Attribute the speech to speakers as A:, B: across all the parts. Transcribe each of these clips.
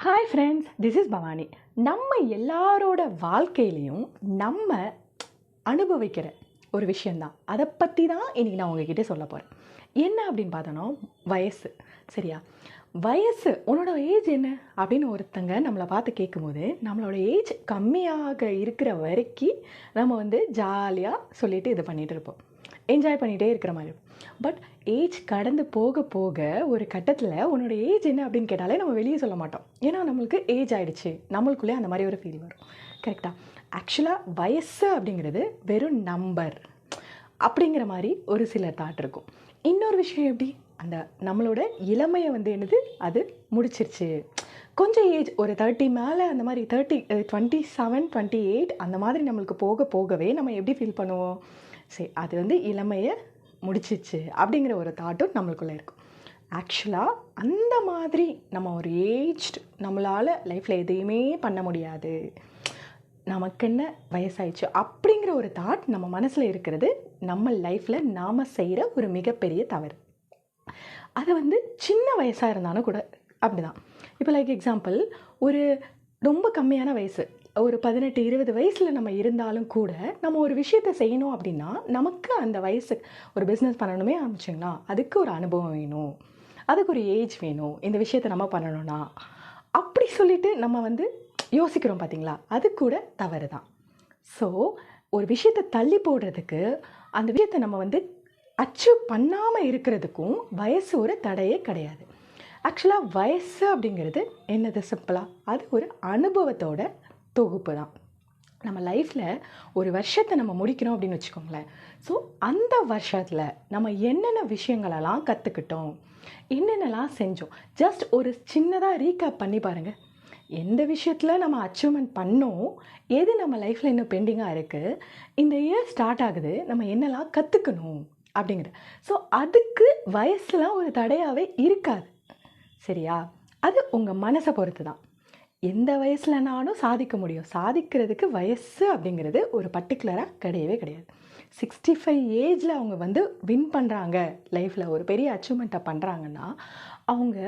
A: Hi friends, this is Bhavani. நம்ம எல்லாரோட வாழ்க்கையிலையும் நம்ம அனுபவிக்கிற ஒரு விஷயந்தான். அதை பற்றி தான் இன்றைக்கி நான் உங்ககிட்ட சொல்ல போகிறேன். என்ன அப்படின்னு பார்த்தோன்னா, வயசு. சரியா? வயசு, உன்னோட ஏஜ் என்ன அப்படின்னு ஒருத்தங்க நம்மளை பார்த்து கேட்கும்போது, நம்மளோட ஏஜ் கம்மியாக இருக்கிற வரைக்கும் நம்ம ஜாலியாக சொல்லிவிட்டு இது பண்ணிகிட்டு இருப்போம், என்ஜாய் பண்ணிகிட்டே இருக்கிற மாதிரி. பட் ஏஜ் கடந்து போக போக ஒரு கட்டத்தில் உன்னோட ஏஜ் என்ன அப்படின்னு கேட்டாலே நம்ம வெளியே சொல்ல மாட்டோம். ஏன்னா நம்மளுக்கு ஏஜ் ஆகிடுச்சு, நம்மளுக்குள்ளே அந்த மாதிரி ஒரு ஃபீல் வரும். கரெக்டாக? ஆக்சுவலாக வயசு அப்படிங்கிறது வெறும் நம்பர் அப்படிங்கிற மாதிரி ஒரு சில தாட் இருக்கும். இன்னொரு விஷயம் எப்படி, அந்த நம்மளோட இளமையை என்னது, அது முடிச்சிருச்சு. கொஞ்சம் ஏஜ் ஒரு 30 மேலே, அந்த மாதிரி 27, 28 அந்த மாதிரி நம்மளுக்கு போக போகவே நம்ம எப்படி ஃபீல் பண்ணுவோம், சரி அது இளமையை முடிச்சிச்சு அப்படிங்கிற ஒரு தாட்டும் நம்மளுக்குள்ளே இருக்கும். ஆக்சுவலாக அந்த மாதிரி நம்ம ஒரு ஏஜ்டு, நம்மளால் லைஃப்பில் எதையுமே பண்ண முடியாது, நமக்கு என்ன வயசாயிடுச்சு அப்படிங்கிற ஒரு தாட் நம்ம மனசில் இருக்கிறது நம்ம லைஃப்பில் நாம் செய்கிற ஒரு மிகப்பெரிய தவறு. அது சின்ன வயசாக இருந்தாலும் கூட அப்படி தான். இப்போ லைக் எக்ஸாம்பிள், ஒரு ரொம்ப கம்மியான வயசு, ஒரு 18, 20 வயசில் நம்ம இருந்தாலும் கூட நம்ம ஒரு விஷயத்தை செய்யணும் அப்படின்னா, நமக்கு அந்த வயசு ஒரு பிஸ்னஸ் பண்ணணுமே ஆரம்பிச்சிங்கன்னா அதுக்கு ஒரு அனுபவம் வேணும், அதுக்கு ஒரு ஏஜ் வேணும், இந்த விஷயத்தை நம்ம பண்ணணும்னா அப்படி சொல்லிட்டு நம்ம யோசிக்கிறோம் பார்த்தீங்களா, அது கூட தவறு தான். ஸோ ஒரு விஷயத்தை தள்ளி போடுறதுக்கு, அந்த விஷயத்தை நம்ம அச்சீவ் பண்ணாமல் இருக்கிறதுக்கும் வயசு ஒரு தடையே கிடையாது. ஆக்சுவலாக வயசு அப்படிங்கிறது என்னது, சிம்பிளாக அது ஒரு அனுபவத்தோட தொகுப்பு தான். நம்ம லைஃப்பில் ஒரு வருஷத்தை நம்ம முடிக்கிறோம் அப்படின்னு வச்சுக்கோங்களேன். ஸோ அந்த வருஷத்தில் நம்ம என்னென்ன விஷயங்களெல்லாம் கற்றுக்கிட்டோம், என்னென்னலாம் செஞ்சோம், ஜஸ்ட் ஒரு சின்னதாக ரீகேப் பண்ணி பாருங்கள். எந்த விஷயத்தில் நம்ம அச்சீவ்மெண்ட் பண்ணோம், எது நம்ம லைஃப்பில் இன்னும் பெண்டிங்காக இருக்குது, இந்த இயர் ஸ்டார்ட் ஆகுது, நம்ம என்னெல்லாம் கற்றுக்கணும் அப்படிங்கிற. ஸோ அதுக்கு வயசுலாம் ஒரு தடையாகவே இருக்காது. சரியா? அது உங்கள் மனசை பொறுத்து தான். எந்த வயசுலனாலும் சாதிக்க முடியும். சாதிக்கிறதுக்கு வயசு அப்படிங்கிறது ஒரு பர்டிகுலராக கிடையவே கிடையாது. 65 ஏஜில் அவங்க வின் பண்ணுறாங்க, லைஃப்பில் ஒரு பெரிய அச்சீவ்மெண்ட்டை பண்ணுறாங்கன்னா, அவங்க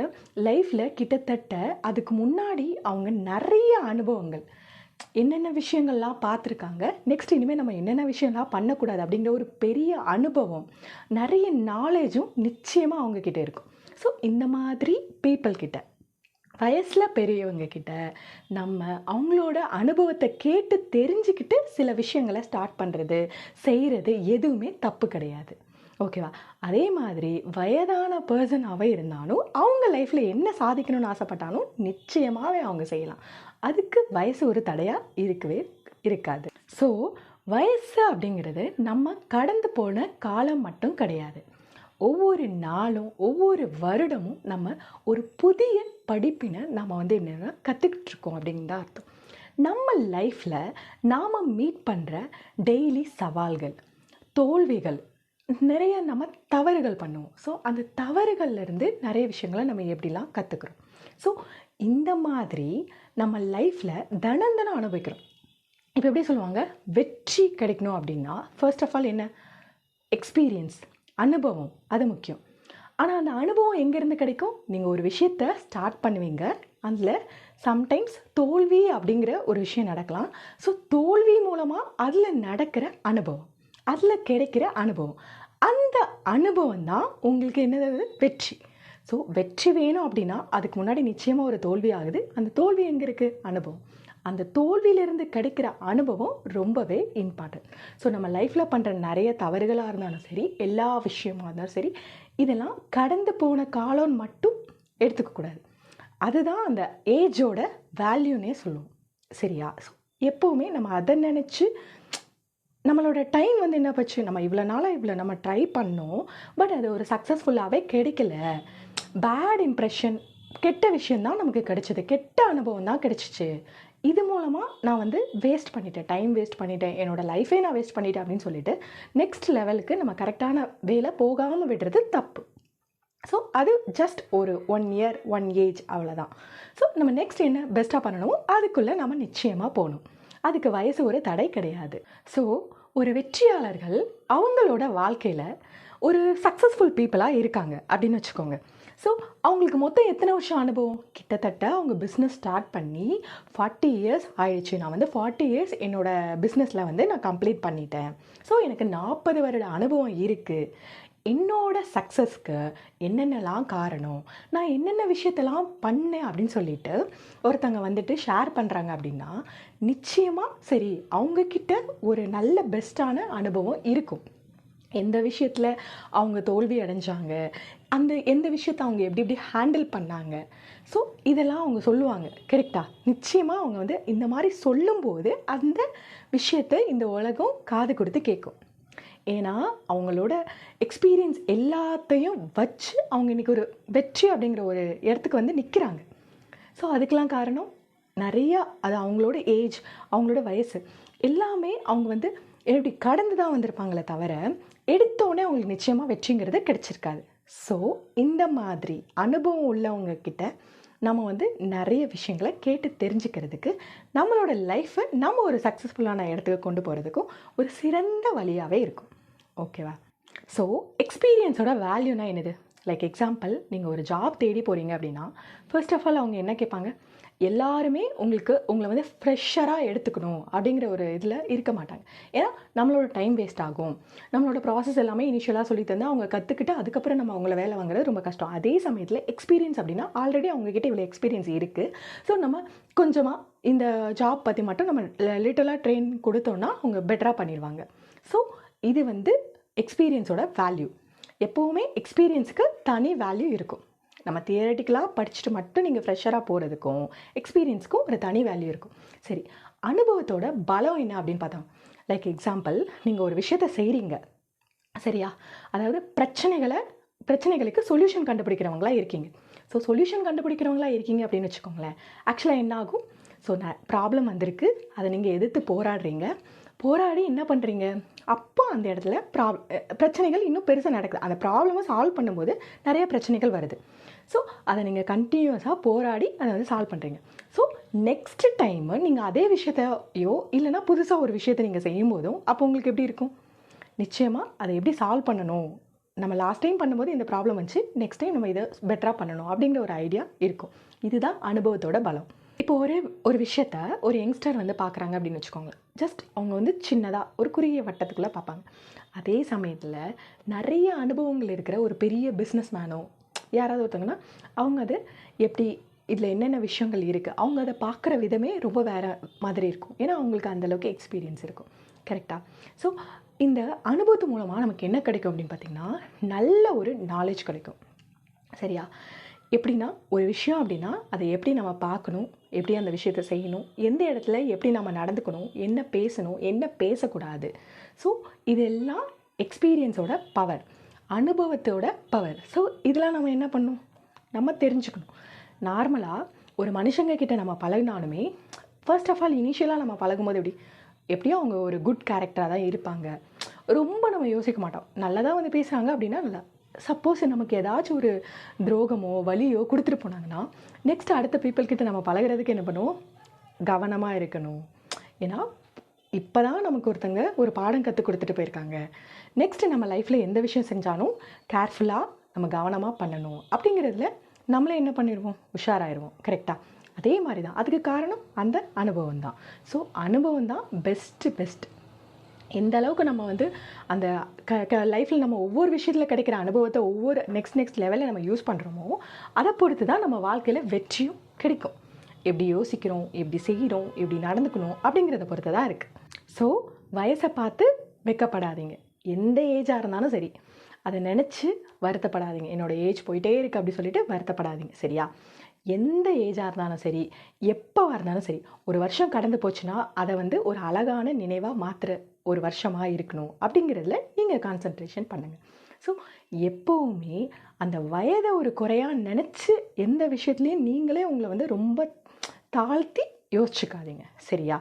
A: லைஃப்பில் கிட்டத்தட்ட அதுக்கு முன்னாடி அவங்க நிறைய அனுபவங்கள், என்னென்ன விஷயங்கள்லாம் பார்த்துருக்காங்க, நெக்ஸ்ட் இனிமேல் நம்ம என்னென்ன விஷயம்லாம் பண்ணக்கூடாது அப்படிங்கிற ஒரு பெரிய அனுபவம், நிறைய நாலேஜும் நிச்சயமாக அவங்கக்கிட்ட இருக்கும். ஸோ இந்த மாதிரி பீப்புள்கிட்ட, வயசில் பெரியவங்க கிட்ட நம்ம அவங்களோட அனுபவத்தை கேட்டு தெரிஞ்சுக்கிட்டு சில விஷயங்களை ஸ்டார்ட் பண்ணுறது, செய்கிறது எதுவுமே தப்பு கிடையாது. ஓகேவா? அதே மாதிரி வயதான பர்சனாகவே இருந்தாலும் அவங்க லைஃப்பில் என்ன சாதிக்கணும்னு ஆசைப்பட்டாலும் நிச்சயமாகவே அவங்க செய்யலாம். அதுக்கு வயசு ஒரு தடையாக இருக்கவே இருக்காது. ஸோ வயசு அப்படிங்கிறது நம்ம கடந்து போன காலம் மட்டும் கிடையாது. ஒவ்வொரு நாளும் ஒவ்வொரு வருடமும் நம்ம ஒரு புதிய படிப்பினை நம்ம என்னென்னா கற்றுக்கிட்டு இருக்கோம் அப்படிங்கிற அர்த்தம். நம்ம லைஃப்பில் நாம் மீட் பண்ணுற டெய்லி சவால்கள், தோல்விகள், நிறைய நம்ம தவறுகள் பண்ணுவோம். ஸோ அந்த தவறுகள்லேருந்து நிறைய விஷயங்களை நம்ம எப்படிலாம் கற்றுக்குறோம். ஸோ இந்த மாதிரி நம்ம லைஃப்பில் தினம் தினம் அனுபவிக்கிறோம். இப்போ எப்படி சொல்லுவாங்க, வெற்றி கிடைக்கணும் அப்படின்னா ஃபர்ஸ்ட் ஆஃப் ஆல் என்ன, எக்ஸ்பீரியன்ஸ், அனுபவம், அது முக்கியம். ஆனால் அந்த அனுபவம் எங்கேருந்து கிடைக்கும், நீங்கள் ஒரு விஷயத்தை ஸ்டார்ட் பண்ணுவீங்க, அதில் சம்டைம்ஸ் தோல்வி அப்படிங்கிற ஒரு விஷயம் நடக்கலாம். ஸோ தோல்வி மூலமாக அதில் நடக்கிற அனுபவம், அதில் கிடைக்கிற அனுபவம், அந்த அனுபவம் தான் உங்களுக்கு என்னது, வெற்றி. ஸோ வெற்றி வேணும் அப்படின்னா அதுக்கு முன்னாடி நிச்சயமாக ஒரு தோல்வி ஆகுது. அந்த தோல்வி எங்கே இருக்குது, அனுபவம். அந்த தோல்வியிலிருந்து கிடைக்கிற அனுபவம் ரொம்பவே இம்பார்ட்டன்ட். ஸோ நம்ம லைஃப்பில் பண்ணுற நிறைய தவறுகளாக இருந்தாலும் சரி, எல்லா விஷயமாக இருந்தாலும் சரி, இதெல்லாம் கடந்து போன காலம்னு மட்டும் எடுத்துக்கக்கூடாது. அதுதான் அந்த ஏஜோட வேல்யூன்னே சொல்லுவோம். சரியா? ஸோ எப்போவுமே நம்ம அதை நினச்சி, நம்மளோட டைம் என்ன போச்சு, நம்ம இவ்வளோ நாளாக இவ்வளோ நம்ம ட்ரை பண்ணோம், பட் அது ஒரு சக்ஸஸ்ஃபுல்லாகவே கிடைக்கல, பேட் இம்ப்ரெஷன், கெட்ட விஷயந்தான் நமக்கு கிடைச்சிது, கெட்ட அனுபவம் தான் கிடைச்சிச்சு, இது மூலமாக நான் வேஸ்ட் பண்ணிட்டேன், டைம் வேஸ்ட் பண்ணிட்டேன், என்னோடய லைஃபே நான் வேஸ்ட் பண்ணிட்டேன் அப்படின்னு சொல்லிட்டு நெக்ஸ்ட் லெவலுக்கு நம்ம கரெக்டான வேலை போகாமல் விடுறது தப்பு. ஸோ அது ஜஸ்ட் ஒரு 1 இயர் 1 ஏஜ் அவ்வளோதான். ஸோ நம்ம நெக்ஸ்ட் என்ன பெஸ்ட்டாக பண்ணணும், அதுக்குள்ளே நம்ம நிச்சயமாக போகணும். அதுக்கு வயசு ஒரு தடை கிடையாது. ஸோ ஒரு வெற்றியாளர்கள் அவங்களோட வாழ்க்கையில் ஒரு சக்ஸஸ்ஃபுல் பீப்புளாக இருக்காங்க அப்படின்னு வச்சுக்கோங்க. ஸோ அவங்களுக்கு மொத்தம் எத்தனை வருஷம் அனுபவம்? கிட்டத்தட்ட அவங்க பிஸ்னஸ் ஸ்டார்ட் பண்ணி 40 இயர்ஸ் ஆயிடுச்சு. நான் வந்து 40 இயர்ஸ் என்னோடய பிஸ்னஸில் வந்து நான் கம்ப்ளீட் பண்ணிட்டேன். ஸோ எனக்கு 40 வருட அனுபவம் இருக்குது. என்னோட சக்ஸஸ்க்கு என்னென்னலாம் காரணம், நான் என்னென்ன விஷயத்தெல்லாம் பண்ணேன் அப்படின்னு சொல்லிட்டு ஒருத்தங்க வந்துட்டு ஷேர் பண்ணுறாங்க அப்படின்னா, நிச்சயமாக சரி அவங்கக்கிட்ட ஒரு நல்ல பெஸ்ட்டான அனுபவம் இருக்கும். எந்த விஷயத்தில் அவங்க தோல்வி அடைஞ்சாங்க, அந்த எந்த விஷயத்தை அவங்க எப்படி எப்படி ஹேண்டில் பண்ணாங்க, ஸோ இதெல்லாம் அவங்க சொல்லுவாங்க. கரெக்டாக நிச்சயமாக அவங்க வந்து இந்த மாதிரி சொல்லும்போது அந்த விஷயத்தை இந்த உலகம் காது கொடுத்து கேட்கும். ஏன்னா அவங்களோட எக்ஸ்பீரியன்ஸ் எல்லாத்தையும் வச்சு அவங்க இன்றைக்கி ஒரு வெற்றி அப்படிங்கிற ஒரு இடத்துக்கு வந்து நிற்கிறாங்க. ஸோ அதுக்கெலாம் காரணம் நிறையா, அது அவங்களோட ஏஜ், அவங்களோட வயசு எல்லாமே அவங்க வந்து எப்படி கடந்து தான் வந்திருப்பாங்களே தவிர எடுத்தோடனே அவங்களுக்கு நிச்சயமாக வெற்றிங்கிறது கிடைச்சிருக்காது. ஸோ இந்த மாதிரி அனுபவம் உள்ளவங்க கிட்ட நம்ம வந்து நிறைய விஷயங்களை கேட்டு தெரிஞ்சுக்கிறதுக்கு நம்மளோட லைஃப்பை நம்ம ஒரு சக்ஸஸ்ஃபுல்லான இடத்துக்கு கொண்டு போகிறதுக்கும் ஒரு சிறந்த வழியாகவே இருக்கும். ஓகேவா? ஸோ எக்ஸ்பீரியன்ஸோட வேல்யூனா என்னது? லைக் எக்ஸாம்பிள், நீங்கள் ஒரு ஜாப் தேடி போகிறீங்க அப்படின்னா ஃபர்ஸ்ட் ஆஃப் ஆல் அவங்க என்ன கேட்பாங்க? எல்லாருமே உங்களை வந்து ஃப்ரெஷ்ஷராக எடுத்துக்கணும் அப்படிங்கிற ஒரு இதில் இருக்க மாட்டாங்க. ஏன்னா நம்மளோட டைம் வேஸ்ட் ஆகும். நம்மளோட ப்ராசஸ் எல்லாமே இனிஷியலாக சொல்லி தந்து அவங்க கற்றுக்கிட்டு அதுக்கப்புறம் நம்ம அவங்கள வேலை வாங்குறது ரொம்ப கஷ்டம். அதே சமயத்தில் எக்ஸ்பீரியன்ஸ் அப்படின்னா ஆல்ரெடி அவங்கக்கிட்ட இவ்வளோ எக்ஸ்பீரியன்ஸ் இருக்குது. ஸோ நம்ம கொஞ்சமாக இந்த ஜாப் பற்றி மட்டும் நம்ம லிட்டலாக ட்ரெயின் கொடுத்தோன்னா அவங்க பெட்டராக பண்ணிடுவாங்க. ஸோ இது வந்து எக்ஸ்பீரியன்ஸோட வேல்யூ. எப்போவுமே எக்ஸ்பீரியன்ஸுக்கு தனி வேல்யூ இருக்கும். நம்ம தியரட்டிக்கலாக படிச்சுட்டு மட்டும் நீங்கள் ஃப்ரெஷராக போகிறதுக்கும் எக்ஸ்பீரியன்ஸுக்கும் ஒரு தனி வேல்யூ இருக்கும். சரி, அனுபவத்தோட பலம் என்ன அப்படின்னு பார்த்தோம். லைக் எக்ஸாம்பிள், நீங்கள் ஒரு விஷயத்தை செய்கிறீங்க சரியா, அதாவது பிரச்சனைகளுக்கு சொல்யூஷன் கண்டுபிடிக்கிறவங்களா இருக்கீங்க. ஸோ சொல்யூஷன் கண்டுபிடிக்கிறவங்களா இருக்கீங்க அப்படின்னு வச்சுக்கோங்களேன். ஆக்சுவலாக என்ன ஆகும்? ஸோ ப்ராப்ளம் வந்திருக்கு, அதை நீங்கள் எதிர்த்து போராடி என்ன பண்ணுறீங்க? அப்போ அந்த இடத்துல பிரச்சனைகள் இன்னும் பெருசாக நடக்குது. அந்த ப்ராப்ளமை சால்வ் பண்ணும்போது நிறைய பிரச்சனைகள் வருது. ஸோ அதை நீங்கள் கண்டினியூஸாக போராடி அதை வந்து சால்வ் பண்ணுறீங்க. ஸோ நெக்ஸ்ட் டைமு நீங்கள் அதே விஷயத்தையோ இல்லைனா புதுசாக ஒரு விஷயத்தை நீங்கள் செய்யும் போதும் அப்போ உங்களுக்கு எப்படி இருக்கும்? நிச்சயமாக அதை எப்படி சால்வ் பண்ணணும், நம்ம லாஸ்ட் டைம் பண்ணும்போது இந்த ப்ராப்ளம் வந்துச்சு, நெக்ஸ்ட் டைம் நம்ம இதை பெட்டராக பண்ணணும் அப்படிங்கிற ஒரு ஐடியா இருக்கும். இதுதான் அனுபவத்தோட பலம். இப்போ ஒரு விஷயத்த ஒரு யங்ஸ்டர் வந்து பார்க்குறாங்க அப்படின்னு வச்சுக்கோங்க. ஜஸ்ட் அவங்க வந்து சின்னதாக ஒரு குறுகிய வட்டத்துக்குள்ளே பார்ப்பாங்க. அதே சமயத்தில் நிறைய அனுபவங்கள் இருக்கிற ஒரு பெரிய பிஸ்னஸ் மேனோ யாராவது ஒருத்தங்கன்னா அவங்க அது எப்படி, இதில் என்னென்ன விஷயங்கள் இருக்குது, அவங்க அதை பார்க்குற விதமே ரொம்ப வேறு மாதிரி இருக்கும். ஏன்னா அவங்களுக்கு அந்தளவுக்கு எக்ஸ்பீரியன்ஸ் இருக்கும். கரெக்டாக? ஸோ இந்த அனுபவத்து மூலமாக நமக்கு என்ன கிடைக்கும் அப்படின்னு பார்த்திங்கன்னா, நல்ல ஒரு நாலேஜ் கிடைக்கும். சரியா? எப்படின்னா, ஒரு விஷயம் அப்படின்னா அதை எப்படி நம்ம பார்க்கணும், எப்படி அந்த விஷயத்தை செய்யணும், எந்த இடத்துல எப்படி நம்ம நடந்துக்கணும், என்ன பேசணும், என்ன பேசக்கூடாது. ஸோ இதெல்லாம் எக்ஸ்பீரியன்ஸோட பவர், அனுபவத்தோட பவர். ஸோ இதெல்லாம் நம்ம என்ன பண்ணணும்? நம்ம தெரிஞ்சுக்கணும். நார்மலாக ஒரு மனுஷங்க கிட்ட நம்ம பழகினாலுமே ஃபர்ஸ்ட் ஆஃப் ஆல் இனிஷியலாக நம்ம பழகும்போது எப்படியோ அவங்க ஒரு குட் கேரக்டராக தான் இருப்பாங்க. ரொம்ப நம்ம யோசிக்க மாட்டோம். நல்லதாக வந்து பேசுகிறாங்க அப்படின்னா நல்லா. சப்போஸ் நமக்கு ஏதாச்சும் ஒரு துரோகமோ வலியோ கொடுத்துட்டு போனாங்கன்னா நெக்ஸ்ட் அடுத்த பீப்புள்கிட்ட நம்ம பழகிறதுக்கு என்ன பண்ணுவோம்? கவனமாக இருக்கணும். ஏன்னா இப்போ தான் நமக்கு ஒருத்தங்க ஒரு பாடம் கற்றுக் கொடுத்துட்டு போயிருக்காங்க. நெக்ஸ்ட்டு நம்ம லைஃப்பில் எந்த விஷயம் செஞ்சாலும் கேர்ஃபுல்லாக நம்ம கவனமாக பண்ணணும் அப்படிங்கிறதுல நம்மளே என்ன பண்ணிடுவோம்? உஷாராயிடுவோம். கரெக்டாக? அதே மாதிரி தான் அதுக்கு காரணம் அந்த அனுபவம் தான். ஸோ அனுபவம் தான் பெஸ்ட். எந்த அளவுக்கு நம்ம வந்து அந்த லைஃப்பில் நம்ம ஒவ்வொரு விஷயத்தில் கிடைக்கிற அனுபவத்தை ஒவ்வொரு நெக்ஸ்ட் லெவலில் நம்ம யூஸ் பண்ணுறோமோ அதை பொறுத்து தான் நம்ம வாழ்க்கையில் வெற்றியும் கிடைக்கும். எப்படி யோசிக்கிறோம், எப்படி செய்கிறோம், எப்படி நடந்துக்கணும் அப்படிங்கிறத பொறுத்து தான் இருக்குது. ஸோ வயசை பார்த்து வெக்கப்படாதீங்க. எந்த ஏஜாக இருந்தாலும் சரி, அதை நினச்சி வருத்தப்படாதீங்க. என்னோடய ஏஜ் போயிட்டே இருக்குது அப்படி சொல்லிட்டு வருத்தப்படாதீங்க. சரியா? எந்த ஏஜாக இருந்தாலும் சரி, எப்போவாக இருந்தாலும் சரி, ஒரு வருஷம் கடந்து போச்சுன்னா அதை வந்து ஒரு அழகான நினைவாக மாற்றுற ஒரு வருஷமாக இருக்கணும் அப்படிங்கிறதுல நீங்கள் கான்சன்ட்ரேஷன் பண்ணுங்கள். ஸோ எப்போவுமே அந்த வயதை ஒரு குறையாக நினச்சி எந்த விஷயத்துலையும் நீங்களே உங்களை வந்து ரொம்ப தாழ்த்தி யோசிச்சுக்காதீங்க. சரியா?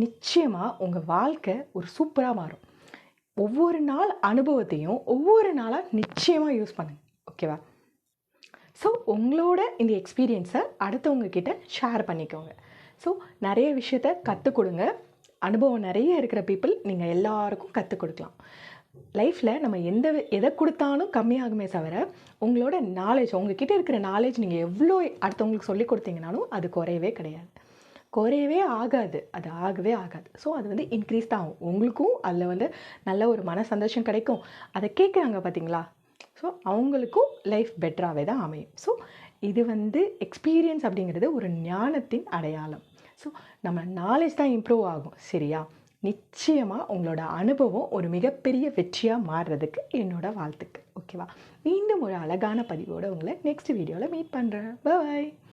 A: நிச்சயமாக உங்கள் வாழ்க்கை ஒரு சூப்பராக மாறும். ஒவ்வொரு நாள் அனுபவத்தையும் ஒவ்வொரு நாளாக நிச்சயமாக யூஸ் பண்ணுங்கள். ஓகேவா? ஸோ உங்களோட இந்த எக்ஸ்பீரியன்ஸை அடுத்தவங்க கிட்ட ஷேர் பண்ணிக்கோங்க. ஸோ நிறைய விஷயத்த கற்றுக் கொடுங்க. அனுபவம் நிறைய இருக்கிற பீப்புள் நீங்கள் எல்லாருக்கும் கற்றுக் கொடுக்கலாம். லைஃப்பில் நம்ம எதை கொடுத்தாலும் கம்மியாகுமே தவிர உங்களோட நாலேஜ், உங்ககிட்ட இருக்கிற நாலேஜ் நீங்கள் எவ்வளோ அடுத்தவங்களுக்கு சொல்லி கொடுத்தீங்கனாலும் அது குறையவே கிடையாது, குறையவே ஆகாது, அது ஆகவே ஆகாது. ஸோ அது வந்து இன்க்ரீஸ் தான் ஆகும். உங்களுக்கும் அதில் வந்து நல்ல ஒரு மன சந்தோஷம் கிடைக்கும். அதை கேட்குறாங்க பார்த்தீங்களா, ஸோ அவங்களுக்கும் லைஃப் பெட்டராகவே தான் அமையும். ஸோ இது வந்து எக்ஸ்பீரியன்ஸ் அப்படிங்கிறது ஒரு ஞானத்தின் அடையாளம். ஸோ நம்ம நாலேஜ் தான் இம்ப்ரூவ் ஆகும், சரியா? நிச்சயமாக உங்களோட அனுபவம் ஒரு மிகப்பெரிய வெற்றியாக மாறுறதுக்கு என்னோட வாழ்த்துக்கள். ஓகேவா? மீண்டும் ஒரு அழகான பதிவோடு உங்களை நெக்ஸ்ட் வீடியோவில் மீட் பண்ணுறேன். பாய்.